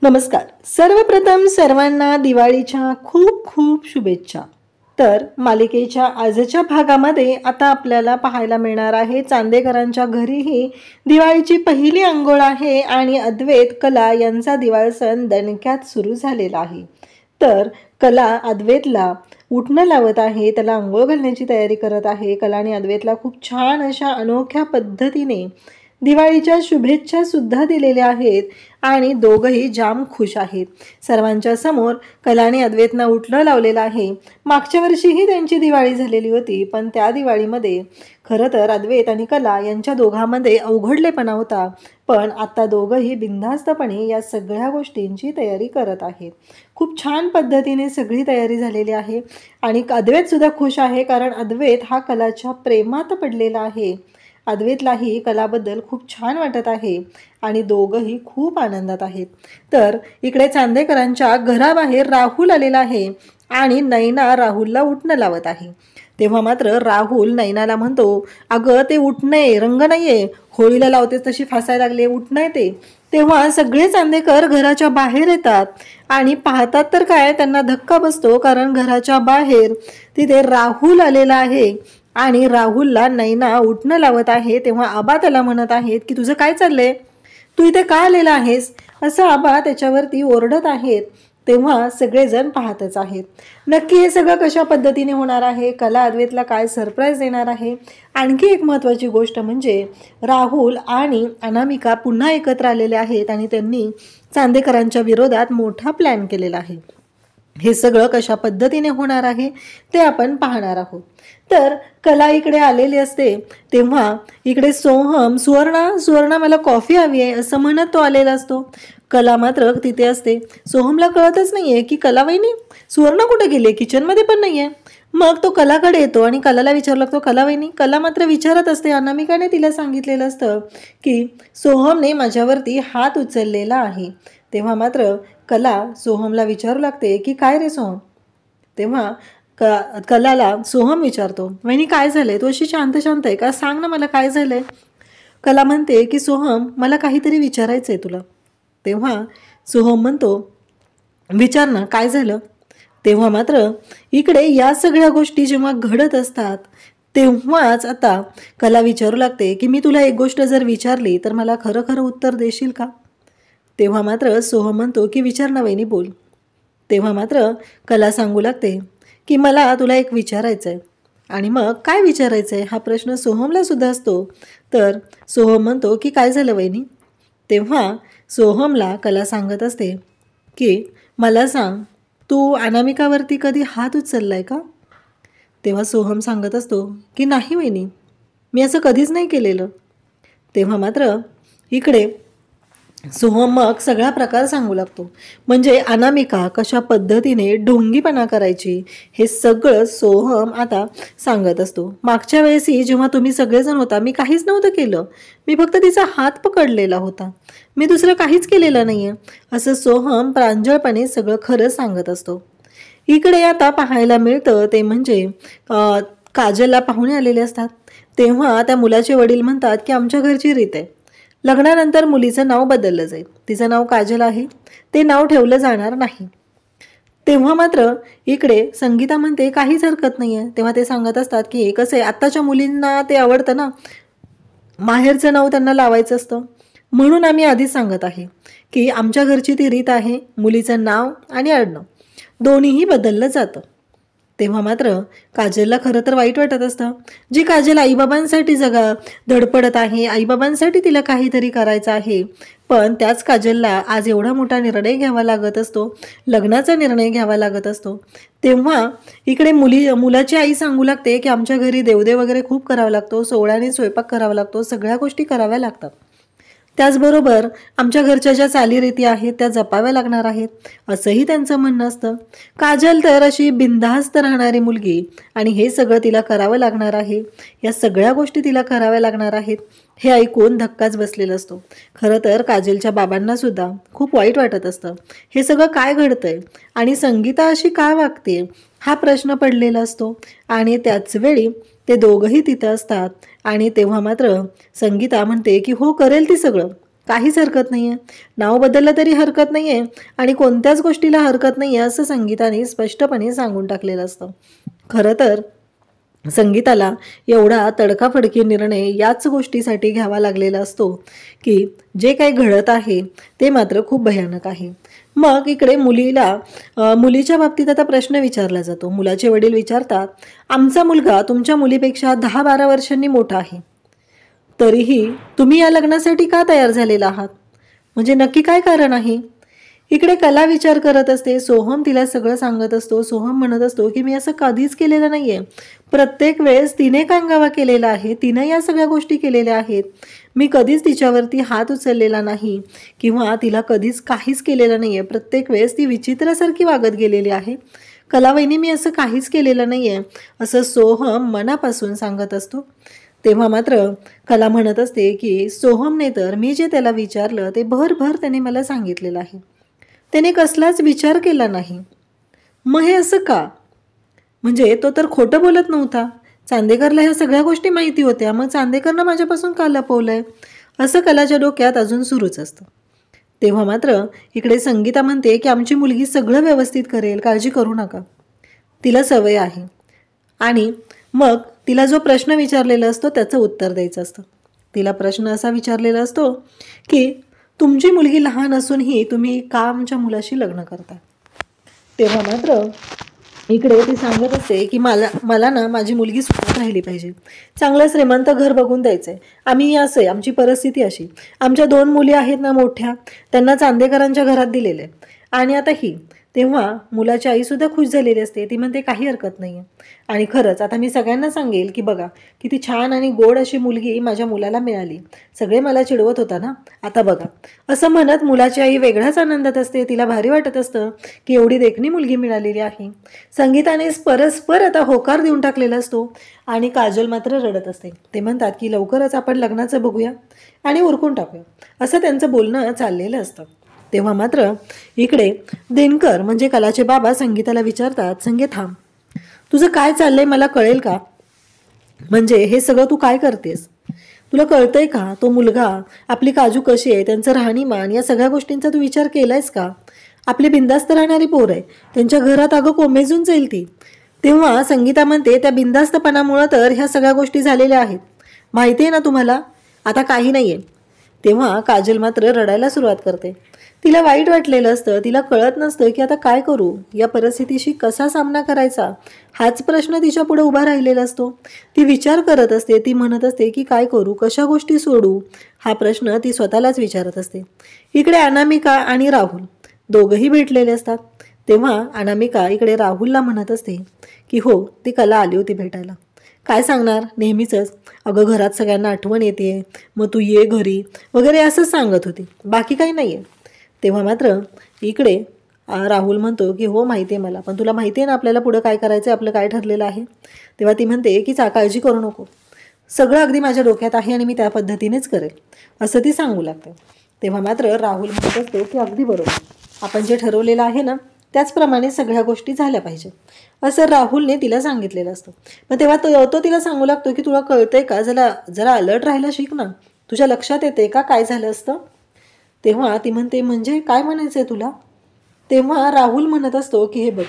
नमस्कार. सर्वप्रथम सर्वांना दिवाळीच्या खूप खूप शुभेच्छा. तर मालिकेच्या आजच्या भागामध्ये आता आपल्याला पाहायला मिळणार आहे चांदेकरांच्या घरीही दिवाळीची पहिली अंघोळ आहे आणि अद्वैत कला यांचा दिवाळ सण दणक्यात सुरू झालेला आहे. तर कला अद्वैतला उठणं लावत आहे, त्याला अंघोळ घालण्याची तयारी करत आहे. कला आणि अद्वैतला खूप छान अशा अनोख्या पद्धतीने दिवाळीच्या शुभेच्छा सुद्धा दिलेल्या आहेत आणि दोघंही जाम खुश आहेत. सर्वांच्या समोर कलाने अद्वैतना उठणं लावलेलं आहे. मागच्या वर्षीही त्यांची दिवाळी झालेली होती, पण त्या दिवाळीमध्ये खरं तर अद्वैत आणि कला यांच्या दोघांमध्ये अवघडलेपणा होता. पण आता दोघंही बिनधास्तपणे या सगळ्या गोष्टींची तयारी करत आहेत. खूप छान पद्धतीने सगळी तयारी झालेली आहे आणि अद्वैत सुद्धा खुश आहे, कारण अद्वैत हा कलाच्या प्रेमात पडलेला आहे. अद्वैतलाही कलाबद्दल खूप छान वाटत आहे आणि दोघंही खूप आनंदात आहेत. तर इकडे चांदेकरांच्या घराबाहेर राहुल आलेला आहे आणि नैना राहुलला उठणं लावत आहे. तेव्हा मात्र राहुल नैनाला म्हणतो, अगं ते उठणे रंग नाहीये, होळीला लावतेस तशी फासायला लागले, उठणं ते. तेव्हा सगळे चांदेकर घराच्या बाहेर येतात आणि पाहतात तर काय, त्यांना धक्का बसतो, कारण घराच्या बाहेर तिथे राहुल आलेला आहे आणि राहुलला नैना उठणं लावत आहे. तेव्हा आबा त्याला म्हणत आहेत की तुझं काय चाललंय, तू इथे का आलेला आहेस, असं आबा त्याच्यावरती ओरडत आहेत. तेव्हा सगळेजण पाहतच आहेत नक्की हे सगळं कशा पद्धतीने होणार आहे, कला अद्वैतला काय सरप्राईज देणार आहे. आणखी एक महत्त्वाची गोष्ट म्हणजे राहुल आणि अनामिका पुन्हा एकत्र आलेले आहेत आणि त्यांनी चांदेकरांच्या विरोधात मोठा प्लॅन केलेला आहे. हे सगळं कशा पद्धतीने होणार आहे ते आपण पाहणार आहोत. तर कला इकडे आलेली असते तेव्हा इकडे सुवर्णा मला कॉफी हवी आहे असं म्हणत तो आलेला असतो. कला मात्र तिथे असते. सोहमला कळतच नाहीये की कला वहिनी, सुवर्ण कुठे गेले, किचनमध्ये पण नाहीये. मग तो कलाकडे येतो आणि कलाला विचारू लागतो, कला वहिनी. कला मात्र विचारत असते, अनामिकाने तिला सांगितलेलं असतं की सोहमने माझ्यावरती हात उचललेला आहे. तेव्हा मात्र कला सोहमला विचारू लागते की काय रे सोहम. तेव्हा कलाला सोहम विचारतो, वहिनी काय झालंय, तू अशी शांत शांत आहे का, सांग ना मला काय झालंय. कला म्हणते की सोहम मला काहीतरी विचारायचं आहे तुला. तेव्हा सोहम म्हणतो, विचार ना काय झालं. तेव्हा मात्र इकडे या सगळ्या गोष्टी जेव्हा घडत असतात तेव्हाच आता कला विचारू लागते की मी तुला एक गोष्ट जर विचारली तर मला खरं खरं उत्तर देशील का. तेव्हा मात्र सोहम म्हणतो की विचार ना वहिनी, बोल. तेव्हा मात्र कला सांगू लागते की मला तुला एक विचारायचं आहे. आणि मग काय विचारायचं आहे हा प्रश्न सोहमला सुद्धा असतो. तर सोहम म्हणतो की काय झालं वहिनी. तेव्हा सोहमला कला सांगत असते की मला सांग, तू अनामिकावरती कधी हात उचललाय का. तेव्हा सोहम सांगत असतो की नाही वहिनी, मी असं कधीच नाही केलेलं. तेव्हा मात्र इकडे सोहम मग सगळा प्रकार सांगू लागतो. म्हणजे अनामिका कशा पद्धतीने ढोंगीपणा करायची हे सगळं सोहम आता सांगत असतो. मागच्या वेळेसही जेव्हा तुम्ही सगळेजण होता मी काहीच नव्हतं केलं, मी फक्त तिचा हात पकडलेला होता, मी दुसरं काहीच केलेलं नाहीये, असं सोहम प्रांजळपणे सगळं खरं सांगत असतो. इकडे आता पाहायला मिळतं ते म्हणजे काजलला पाहुणे आलेले असतात. तेव्हा त्या मुलाचे वडील म्हणतात की आमच्या घरची रीत आहे, लग्नानंतर मुलीचं नाव बदललं जाईल, तिचं नाव काजल आहे, ते नाव ठेवलं जाणार नाही. तेव्हा मात्र इकडे संगीता म्हणते काहीच हरकत नाही आहे. तेव्हा ते सांगत असतात की हे कसं आहे, आत्ताच्या मुलींना ते आवडतं ना, माहेरचं नाव त्यांना लावायचं असतं, म्हणून आम्ही आधीच सांगत आहे की आमच्या घरची ती रीत आहे, मुलीचं नाव आणि आडनाव दोन्हीही बदललं जातं. तेव्हा मात्र काजलला खरं तर वाईट वाटत असतं. जी काजल आईबाबांसाठी धडपडत आहे, आईबाबांसाठी तिला काहीतरी करायचं आहे, पण त्याच काजलला आज एवढा मोठा निर्णय घ्यावा लागत असतो, लग्नाचा निर्णय घ्यावा लागत असतो. तेव्हा इकडे मुलाची आई सांगू लागते की आमच्या घरी देवदेव वगैरे खूप करावा लागतो, सोहळ्याने स्वयंपाक करावा लागतो, सगळ्या गोष्टी कराव्या लागतात, त्याचबरोबर आमच्या घरच्या ज्या चालीरीती आहेत त्या जपाव्या लागणार आहेत, असंही त्यांचं म्हणणं असतं. काजल तर अशी बिनधास्त राहणारी मुलगी आणि हे सगळं तिला करावं लागणार आहे, या सगळ्या गोष्टी तिला कराव्या लागणार आहेत, हे ऐकून धक्काच बसलेला असतो. खरं तर काजलच्या बाबांना सुद्धा खूप वाईट वाटत असतं, हे सगळं काय घडतंय आणि संगीता अशी काय वागते हा प्रश्न पडलेला असतो. आणि त्याच वेळी ते दोघंही तिथं असतात आणि तेव्हा मात्र संगीता म्हणते की हो करेल ती सगळं, काहीच हरकत नाही आहे, नाव बदललं तरी हरकत नाही आहे आणि कोणत्याच गोष्टीला हरकत नाही आहे असं संगीताने स्पष्टपणे सांगून टाकलेलं असतं. खरं तर संगीताला एवढा तडकाफडकी निर्णय याच गोष्टीसाठी घ्यावा लागलेला असतो की जे काही घडत आहे ते मात्र खूप भयानक आहे. मग इकडे मुलीच्या बाबतीत आता प्रश्न विचारला जातो. मुलाचे वडील विचारतात, आमचा मुलगा तुमच्या मुलीपेक्षा 10-12 वर्षांनी मोठा आहे, तरीही तुम्ही या लग्नासाठी का तयार झालेला आहात? म्हणजे नक्की काय कारण आहे? इकडे कला विचार करत असते. सोहम तिला सगळं सांगत असतो. सोहम म्हणत असतो की मी असं कधीच केलेलं नाहीये. प्रत्येक वेळेस तिने कांगावा केलेला आहे, तिने या सगळ्या गोष्टी केलेल्या आहेत. मी कधीच तिच्यावरती हात उचललेला नाही किंवा तिला कधीच काहीच केलेलं नाहीये. प्रत्येक वेळेस ती विचित्रासारखी वागत गेलेली आहे. कलावहिनी मी असं काहीच केलेलं नाहीये असं सोहम मनापासून सांगत असतो. तेव्हा मात्र कला म्हणत असते की सोहमने तर मी जे त्याला विचारलं ते भरभर त्याने मला सांगितलेलं आहे. त्याने कसलाच विचार केला नाही. मग हे असं का? म्हणजे तो तर खोटं बोलत नव्हता. चांदेकरला ह्या सगळ्या गोष्टी माहिती होत्या, मग चांदेकरनं माझ्यापासून का लपवलंय? असं कलाच्या डोक्यात अजून सुरूच असतं. तेव्हा मात्र इकडे संगीता म्हणते की आमची मुलगी सगळं व्यवस्थित करेल, काळजी करू नका, तिला सवय आहे. आणि मग तिला जो प्रश्न विचारलेला असतो त्याचं उत्तर द्यायचं असतं. तिला प्रश्न असा विचारलेला असतो की तुमची मुलगी लहान असूनही तुम्ही का आमच्या मुलाशी लग्न करता? तेव्हा मात्र इकडे ती सांगत असते की मला ना माझी मुलगी सुखात राहिली पाहिजे, चांगलं श्रीमंत घर बघून द्यायचंय. आम्ही असं आहे, आमची परिस्थिती अशी, आमच्या 2 मुली आहेत ना मोठ्या, त्यांना चांदेकरांच्या घरात दिलेले आणि आता ही. तेव्हा मुलाची आईसुद्धा खुश झालेली असते. ती म्हणते काही हरकत नाही आहे. आणि खरंच आता मी सगळ्यांना सांगेल की बघा किती छान आणि गोड अशी मुलगी माझ्या मुलाला मिळाली. सगळे मला चिडवत होता ना, आता बघा. असं म्हणत मुलाची आई वेगळाच आनंदात असते. तिला भारी वाटत असतं की एवढी देखणी मुलगी मिळालेली आहे. संगीताने परस्पर आता होकार देऊन टाकलेला असतो आणि काजल मात्र रडत असते. ते म्हणतात की लवकरच आपण लग्नाचं बघूया आणि उरकून टाकूया, असं त्यांचं बोलणं चाललेलं असतं. तेव्हा मात्र इकडे दिनकर म्हणजे कलाचे बाबा संगीताला विचारतात, संगीत थांब, तुझं काय चाललंय मला कळेल का? म्हणजे हे सगळं तू काय करतेस? तुला कळतंय का? तो मुलगा, आपली काजू कशी आहे, त्यांचं राहणीमान, या सगळ्या गोष्टींचा तू विचार केलायस का? आपली बिंदास्त राहणारी पोर आहे, त्यांच्या घरात अगं कोमेजून जाईल ती. तेव्हा संगीता म्हणते त्या बिंदास्तपणामुळं तर ह्या सगळ्या गोष्टी झालेल्या आहेत, माहिती आहे ना तुम्हाला, आता काही नाहीये. तेव्हा काजल मात्र रडायला सुरुवात करते. तिला वाईट वाटलेलं असतं. तिला कळत नसतं की आता काय करू, या परिस्थितीशी कसा सामना करायचा, हाच प्रश्न तिच्या पुढे उभा राहिलेला असतो. ती विचार करत असते. ती म्हणत असते की काय करू, कशा गोष्टी सोडू, हा प्रश्न ती स्वतःलाच विचारत असते. इकडे अनामिका आणि राहुल दोघंही भेटलेले असतात. तेव्हा अनामिका इकडे राहुलला म्हणत असते की हो, ती कला आली होती भेटायला, काय सांगणार, नेहमीचंच, अगं घरात सगळ्यांना आठवण येते, मग तू ये घरी वगैरे असंच सांगत होती, बाकी काही नाही आहे. तेव्हा मात्र इकडे राहुल म्हणतो की हो माहिती आहे मला, पण तुला माहिती आहे ना आपल्याला पुढं काय करायचं आहे, आपलं काय ठरलेलं आहे. तेव्हा ती म्हणते की काळजी करू नको, सगळं अगदी माझ्या डोक्यात आहे आणि मी त्या पद्धतीनेच करेल, असं ती सांगू लागते. तेव्हा मात्र राहुल म्हणत असतो की अगदी बरोबर, आपण जे ठरवलेलं आहे ना त्याचप्रमाणे सगळ्या गोष्टी झाल्या पाहिजेत, असं राहुलने तिला सांगितलेलं असतं. पण तेव्हा तो तिला सांगू लागतो की तुला कळतंय का, जरा अलर्ट राहायला शिक ना, तुझ्या लक्षात येते का काय झालं असतं? तेव्हा ती म्हणते म्हणजे काय म्हणायचं आहे तुला? तेव्हा राहुल म्हणत असतो की हे बघ,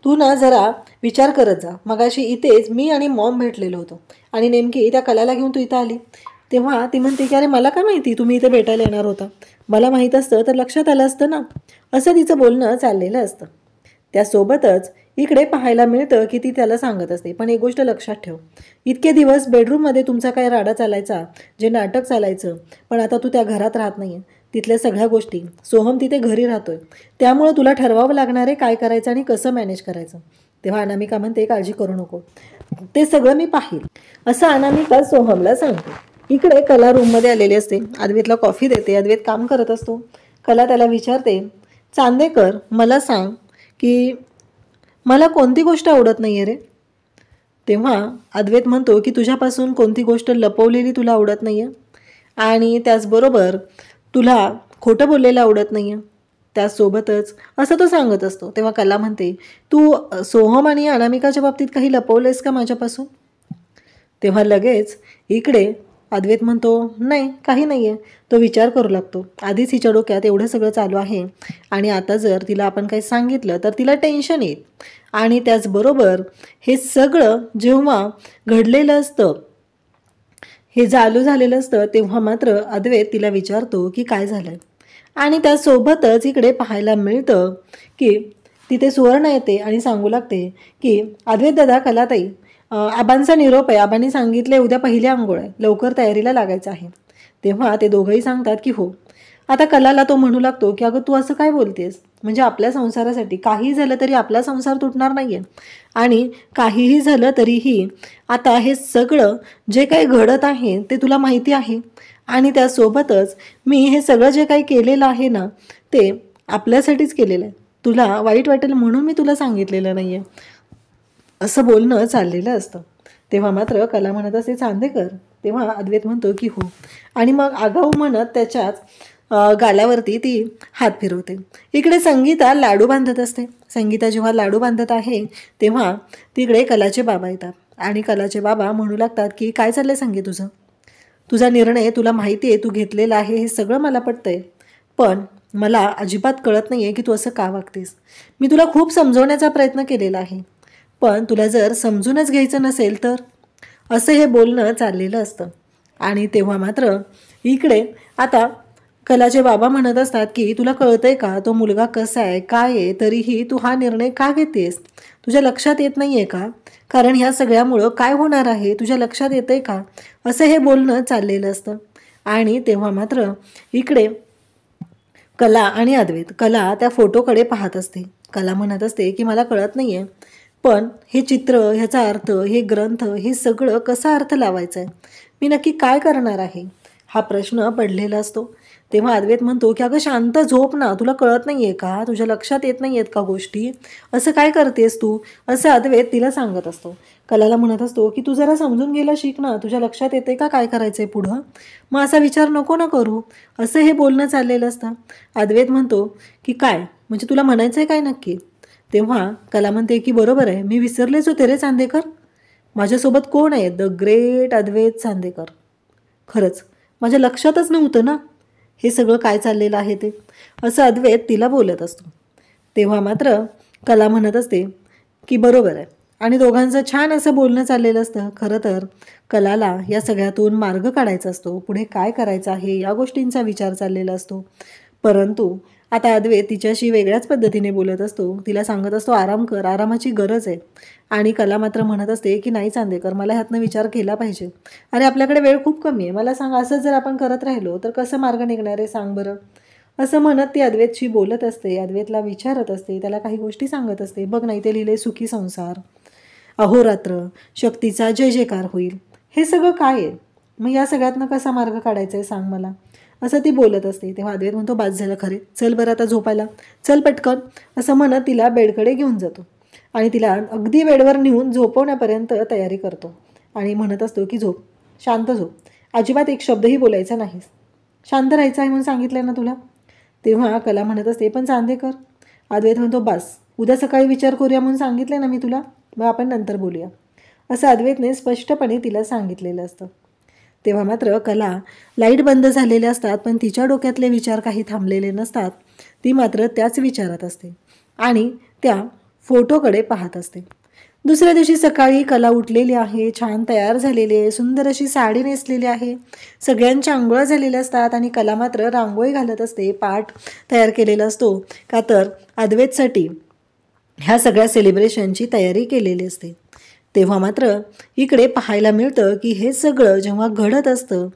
तू ना जरा विचार करत जा, मगाशी इथेच मी आणि मॉम भेटलेलो होतो आणि नेमकी त्या कलाला घेऊन तू इथं आली. तेव्हा ती म्हणते की अरे मला काय माहिती तुम्ही इथे भेटायला येणार होता, मला माहीत असतं तर लक्षात आलं असतं ना, असं तिचं बोलणं चाललेलं असतं. त्यासोबतच इकडे पाहायला मिळतं की ती त्याला सांगत असते, पण एक गोष्ट लक्षात ठेव, इतके दिवस बेडरूममध्ये तुमचा काय राडा चालायचा, जे नाटक चालायचं, पण आता तू त्या घरात राहत नाही आहे, तिथल्या सगळ्या गोष्टी, सोहम तिथे घरी राहतोय, त्यामुळे तुला ठरवावं लागणार आहे काय करायचं आणि कसं मॅनेज करायचं. तेव्हा अनामिका म्हणते काळजी करू नको, ते सगळं मी पाहील, असं अनामिका सोहमला सांगते. इकडे कला रूममध्ये आलेली असते. अद्वैतला कॉफी देते. अद्वैत काम करत असतो. कला त्याला विचारते, चांदेकर मला सांग की मला कोणती गोष्ट आवडत नाही आहे रे? तेव्हा अद्वैत म्हणतो की तुझ्यापासून कोणती गोष्ट लपवलेली तुला आवडत नाही आहे आणि त्याचबरोबर तुला खोटं बोललेलं आवडत नाही आहे, त्यासोबतच असं तो सांगत असतो. तेव्हा कला म्हणते तू सोहम आणि अनामिकाच्या बाबतीत काही लपवलेस का माझ्यापासून? तेव्हा लगेच इकडे अद्वैत म्हणतो नाही काही नाही आहे. तो विचार करू लागतो. आधीच हिच्या डोक्यात एवढं सगळं चालू आहे आणि आता जर तिला आपण काही सांगितलं तर तिला टेन्शन येईल. आणि त्याचबरोबर हे सगळं जेव्हा घडलेलं असतं, हे चालू झालेलं असतं, तेव्हा मात्र अद्वैत तिला विचारतो की काय झालं. आणि त्यासोबतच इकडे पाहायला मिळतं की तिथे सुवर्ण येते आणि सांगू लागते की अद्वैत दादा, कलाताई, आबांचा निरोप आहे. आबांनी सांगितले उद्या पहिली अंघोळ आहे, लवकर तयारीला लागायचं आहे. तेव्हा ते दोघंही सांगतात की हो. आता कलाला तो म्हणू लागतो की अगं तू असं काय बोलतेस, म्हणजे आपल्या संसारासाठी काही झालं तरी आपला संसार तुटणार नाहीये आणि काहीही झालं तरीही आता हे सगळं जे काही घडत आहे ते तुला माहिती आहे आणि त्यासोबतच मी हे सगळं जे काही केलेलं आहे ना ते आपल्यासाठीच केलेलं आहे. तुला वाईट वाटेल म्हणून मी तुला सांगितलेलं नाहीये, असं बोलणं चाललेलं असतं. तेव्हा मात्र कला म्हणत असते चांदेकर. तेव्हा अद्वैत म्हणतो की हो. आणि मग आगाऊ म्हणत त्याच्याच गालावरती ती हात फिरवते. इकडे संगीता लाडू बांधत असते. संगीता जेव्हा लाडू बांधत आहे तेव्हा तिकडे कलाचे बाबा येतात आणि कलाचे बाबा म्हणू लागतात की काय चाललंय संगी तुझं, तुझा निर्णय तुला माहिती आहे, तू घेतलेला आहे, हे सगळं मला पटतंय, पण मला अजिबात कळत नाही आहे की तू असं का वागतेस. मी तुला खूप समजवण्याचा प्रयत्न केलेला आहे, पण तुला जर समजूनच घ्यायचं नसेल तर, असं हे बोलणं चाललेलं असतं. आणि तेव्हा मात्र इकडे आता कलाचे बाबा म्हणत असतात की तुला कळतंय का तो मुलगा कसा आहे काय आहे, तरीही तू हा निर्णय का घेतेस, तुझ्या लक्षात येत नाही आहे का, कारण ह्या सगळ्यामुळं काय होणार आहे तुझ्या लक्षात येतंय का, असं हे बोलणं चाललेलं असतं. आणि तेव्हा मात्र इकडे कला आणि अद्वैत, कला त्या फोटोकडे पाहत असते. कला म्हणत असते की मला कळत नाही आहे, पण हे चित्र, ह्याचा अर्थ, हे ग्रंथ, हे सगळं कसा अर्थ लावायचा आहे, मी नक्की काय करणार आहे, हा प्रश्न पडलेला असतो. तेव्हा अद्वैत म्हणतो की अगं शांत झोप ना, तुला कळत नाही आहे का, तुझ्या लक्षात येत नाही आहेत का गोष्टी, असं काय करतेस तू, असं अद्वैत तिला सांगत असतो. कलाला म्हणत असतो की तू जरा समजून गेला शिक ना, तुझ्या लक्षात येते का काय करायचं आहे पुढं, मग असा विचार नको ना करू, असं हे बोलणं चाललेलं असतं. अद्वैत म्हणतो की काय म्हणजे तुला म्हणायचं आहे काय नक्की. तेव्हा कला म्हणते की बरोबर आहे, मी विसरलेच होते रे चांदेकर, माझ्यासोबत कोण आहे, द ग्रेट अद्वैत चांदेकर. खरंच माझ्या लक्षातच नव्हतं ना हे सगळं काय चाललेलं आहे ते, असं अद्वैत तिला बोलत असतो. तेव्हा मात्र कला म्हणत असते की बरोबर आहे आणि दोघांचं छान असं बोलणं चाललेलं असतं. खरं तर कलाला या सगळ्यातून मार्ग काढायचा असतो, पुढे काय करायचं आहे या गोष्टींचा विचार चाललेला असतो. परंतु आता अद्वैत तिच्याशी वेगळ्याच पद्धतीने बोलत असतो. तिला सांगत असतो आराम कर, आरामाची गरज आहे. आणि कला मात्र म्हणत असते की नाही चांदेकर, मला ह्यातनं विचार केला पाहिजे, अरे आपल्याकडे वेळ खूप कमी आहे, मला सांग असं जर आपण करत राहिलो तर कसं मार्ग निघणार आहे सांग बरं. असं म्हणत ती अद्वैतशी बोलत असते, अद्वैतला विचारत असते, त्याला काही गोष्टी सांगत असते. बघ नाही ते लिहिले सुखी संसार, अहोरात्र, शक्तीचा जय जयकार होईल, हे सगळं काय आहे, मग या सगळ्यातनं कसा मार्ग काढायचा आहे सांग मला, असं ती बोलत असते. तेव्हा अद्वैत म्हणतो बास झालं खरे, चल बरं आता झोपायला, चल पटकन, असं म्हणत तिला बेडकडे घेऊन जातो आणि तिला अगदी बेडवर नेऊन झोपवण्यापर्यंत तयारी करतो आणि म्हणत असतो की झोप, शांत झोप, अजिबात एक शब्दही बोलायचा नाहीस, शांत राहायचं आहे म्हणून सांगितलं ना तुला. तेव्हा कला म्हणत असते पण चांदेकर. अद्वैत म्हणतो बास, उद्या सकाळी विचार करूया म्हणून सांगितले ना मी तुला, मग आपण नंतर बोलूया, असं अद्वैतने स्पष्टपणे तिला सांगितलेलं असतं. तेव्हा मात्र कला, लाईट बंद झालेले असतात पण तिच्या डोक्यातले विचार काही थांबलेले नसतात. ती मात्र त्याच विचारात असते आणि त्या फोटोकडे पाहत असते. दुसऱ्या दिवशी सकाळी कला उठलेली आहे, छान तयार झालेली आहे, सुंदर अशी साडी नेसलेली आहे, सगळ्यांच्या आंघोळ्या झालेल्या असतात आणि कला मात्र रांगोळी घालत असते. पाट तयार केलेला असतो का तर अद्वैतसाठी ह्या सगळ्या सेलिब्रेशनची तयारी केलेली असते. तेव्हा मात्र इकडे पाहायला मिळतं की हे सगळं जेव्हा घडत असतं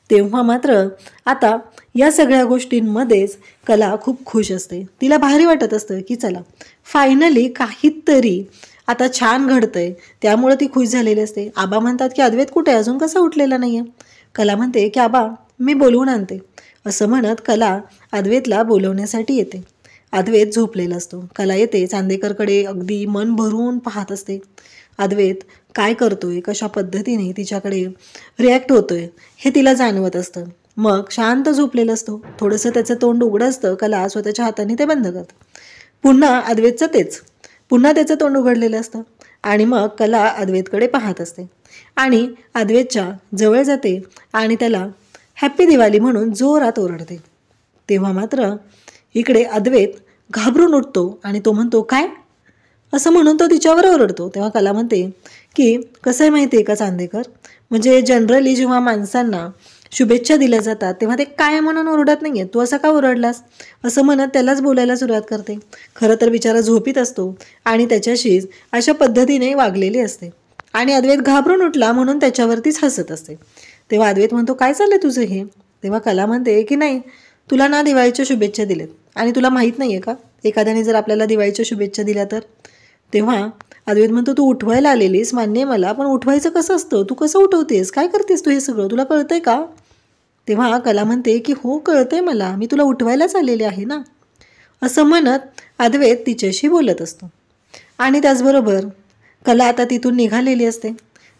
तेव्हा मात्र आता या सगळ्या गोष्टींमध्येच कला खूप खुश असते. तिला भारी वाटत असतं की चला फायनली काहीतरी आता छान घडतंय, त्यामुळे ती खुश झालेली असते. आबा म्हणतात की अद्वैत कुठे अजून कसा उठलेला नाही आहे. कला म्हणते की आबा मी बोलवून आणते, असं म्हणत कला अद्वैतला बोलवण्यासाठी येते. अद्वैत झोपलेला असतो. कला येते, चांदेकरकडे अगदी मन भरून पाहत असते. अद्वैत काय करतोय, कशा पद्धतीने तिच्याकडे रिॲक्ट होतोय हे तिला जाणवत असतं. मग शांत झोपलेलं असतो, थोडंसं त्याचं तोंड उघडं असतं. कला स्वतःच्या हाताने ते बंद करतं. पुन्हा अद्वैतचं तेच, पुन्हा त्याचं तोंड उघडलेलं असतं आणि मग कला अद्वैतकडे पाहत असते. आणि अद्वैतच्या जवळ जाते आणि त्याला हॅप्पी दिवाळी म्हणून जोरात ओरडते. तेव्हा मात्र इकडे अद्वैत घाबरून उठतो आणि तो म्हणतो, काय असं म्हणून तो तिच्यावर ओरडतो. तेव्हा कला म्हणते की कसं आहे माहिती आहे का चांदेकर, म्हणजे जनरली जेव्हा माणसांना शुभेच्छा दिल्या जातात तेव्हा ते काय म्हणून ओरडत नाही आहेत, तू असा का ओरडलास असं म्हणत त्यालाच बोलायला सुरुवात करते. खरं तर बिचारा झोपीत असतो आणि त्याच्याशीच अशा पद्धतीने वागलेली असते आणि अद्वैत घाबरून उठला म्हणून त्याच्यावरतीच हसत असते. तेव्हा अद्वैत म्हणतो, काय चाललंय तुझं हे. तेव्हा कला म्हणते की नाही, तुला ना दिवाळीच्या शुभेच्छा दिल्यात आणि तुला माहीत नाही आहे का एखाद्याने जर आपल्याला दिवाळीच्या शुभेच्छा दिल्या तर. तेव्हा अद्वैत म्हणतो, तू उठवायला आलेलीस मान्य आहे मला, पण उठवायचं कसं असतं, तू कसं उठवतेस, काय करतेस तू हे सगळं, तुला कळतंय का. तेव्हा कला म्हणते की हो कळतंय मला, मी तुला उठवायलाच आलेले आहे ना. असं म्हणत अद्वैत तिच्याशी बोलत असतो आणि त्याचबरोबर कला आता तिथून निघालेली असते.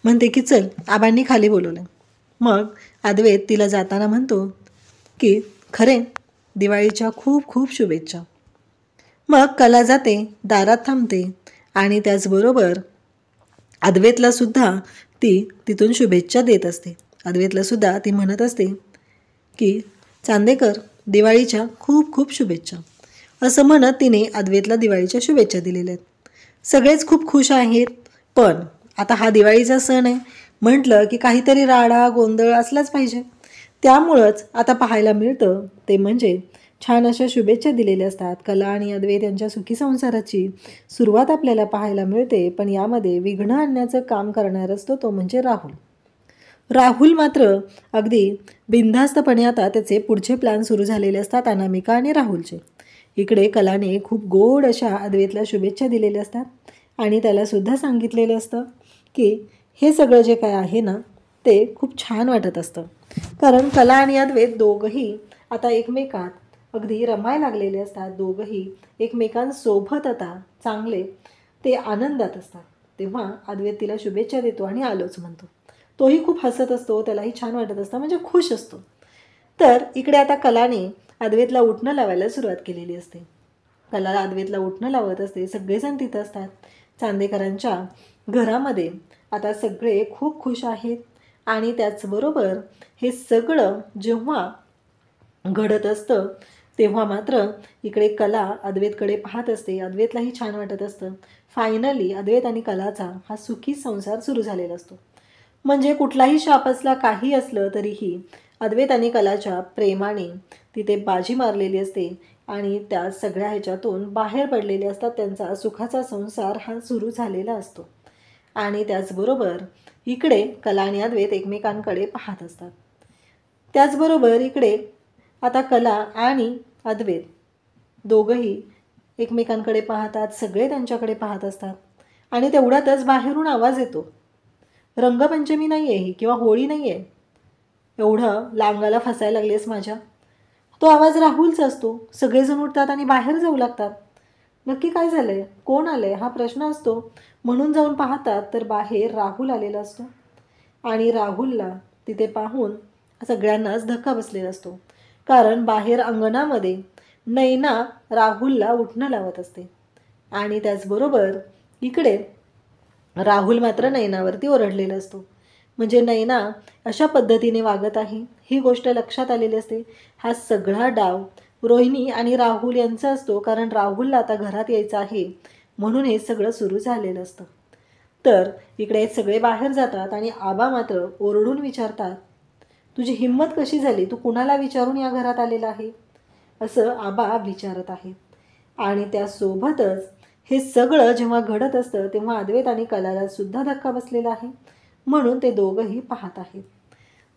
म्हणते की चल, आबांनी खाली बोलवलं. मग अद्वैत तिला जाताना म्हणतो की खरे दिवाळीच्या खूप खूप शुभेच्छा. मग कला जाते, दारात थांबते आणि त्याचबरोबर अद्वैतला सुद्धा ती तिथून शुभेच्छा देत असते. अद्वैतला सुद्धा ती म्हणत असते की चांदेकर दिवाळीच्या खूप खूप शुभेच्छा असं म्हणत तिने अद्वैतला दिवाळीच्या शुभेच्छा दिलेल्या आहेत. सगळेच खूप खुश आहेत, पण आता हा दिवाळीचा सण आहे म्हटलं की काहीतरी राडा गोंधळ असलाच पाहिजे. त्यामुळंच आता पाहायला मिळतं ते म्हणजे छान अशा शुभेच्छा दिलेल्या असतात. कला आणि अद्वैत यांच्या सुखी संसाराची सुरुवात आपल्याला पाहायला मिळते, पण यामध्ये विघ्न आणण्याचं काम करणार असतो तो म्हणजे राहुल. राहुल मात्र अगदी बिनधास्तपणे आता त्याचे पुढचे प्लॅन सुरू झालेले असतात, अनामिका आणि राहुलचे. इकडे कलाने खूप गोड अशा अद्वैतला शुभेच्छा दिलेल्या असतात आणि त्याला सुद्धा सांगितलेलं असतं की हे सगळं जे काय आहे ना ते खूप छान वाटत असतं, कारण कला आणि अद्वैत दोघंही आता एकमेकात अगदी रमायला लागलेले असतात. दोघंही एकमेकांसोबत आता चांगले ते आनंदात असतात. तेव्हा अद्वैत तिला शुभेच्छा देतो आणि आलोच म्हणतो. तोही खूप हसत असतो, त्यालाही छान वाटत असतं, म्हणजे खुश असतो. तर इकडे आता कलाने अद्वैतला उठणं लावायला सुरुवात केलेली असते. कलाला अद्वैतला उठणं लावत असते. सगळेजण तिथं असतात. चांदेकरांच्या घरामध्ये आता सगळे खूप खुश आहेत आणि त्याचबरोबर हे सगळं जेव्हा घडत असतं तेव्हा मात्र इकडे कला अद्वैतकडे पाहत असते. अद्वैतलाही छान वाटत असतं. फायनली अद्वैत आणि कलाचा हा सुखी संसार सुरू झालेला असतो. म्हणजे कुठलाही शाप असला, काही असलं तरीही अद्वैत आणि कलाच्या प्रेमाने तिथे बाजी मारलेली असते आणि त्या सगळ्या ह्याच्यातून बाहेर पडलेले असतात. त्यांचा सुखाचा संसार हा सुरू झालेला असतो. आणि त्याचबरोबर इकडे कला आणि अद्वैत एकमेकांकडे पाहत असतात. त्याचबरोबर इकडे आता कला आणि अद्वैत दोघंही एकमेकांकडे पाहतात. सगळे त्यांच्याकडे पाहत असतात आणि तेवढ्यातच बाहेरून आवाज येतो. रंगपंचमी नाही आहे ही किंवा होळी नाही आहे, एवढं लांगाला फसायला लागलेस माझ्या. तो आवाज राहुलचा असतो. सगळेजण उठतात आणि बाहेर जाऊ लागतात. नक्की काय झालंय, कोण आलंय हा प्रश्न असतो. म्हणून जाऊन पाहतात तर बाहेर राहुल आलेला असतो आणि राहुलला तिथे पाहून सगळ्यांनाच धक्का बसलेला असतो, कारण बाहेर अंगणामध्ये नैना राहुलला उठणं लावत असते आणि त्याचबरोबर इकडे राहुल मात्र नैनावरती ओरडलेला असतो. म्हणजे नैना अशा पद्धतीने वागत आहे ही गोष्ट लक्षात आलेली असते. हा सगळा डाव रोहिणी आणि राहुल यांचा असतो, कारण राहुलला आता घरात यायचं आहे म्हणून हे सगळं सुरू झालेलं असतं. तर इकडे सगळे बाहेर जातात आणि आबा मात्र ओरडून विचारतात, तुझी हिंमत कशी झाली, तू कुणाला विचारून या घरात आलेला आहे असं आबा विचारत आहेत. आणि त्यासोबतच हे सगळं जेव्हा घडत असतं तेव्हा अद्वैत आणि कलाला सुद्धा धक्का बसलेला आहे, म्हणून ते दोघंही पाहत आहेत.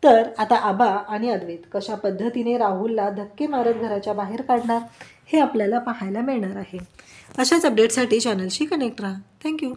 तर आता आबा आणि अद्वैत कशा पद्धतीने राहुलला धक्के मारत घराच्या बाहेर काढणार हे आपल्याला पाहायला मिळणार आहे. अशाच अपडेटसाठी चॅनलशी कनेक्ट राहा. थँक्यू.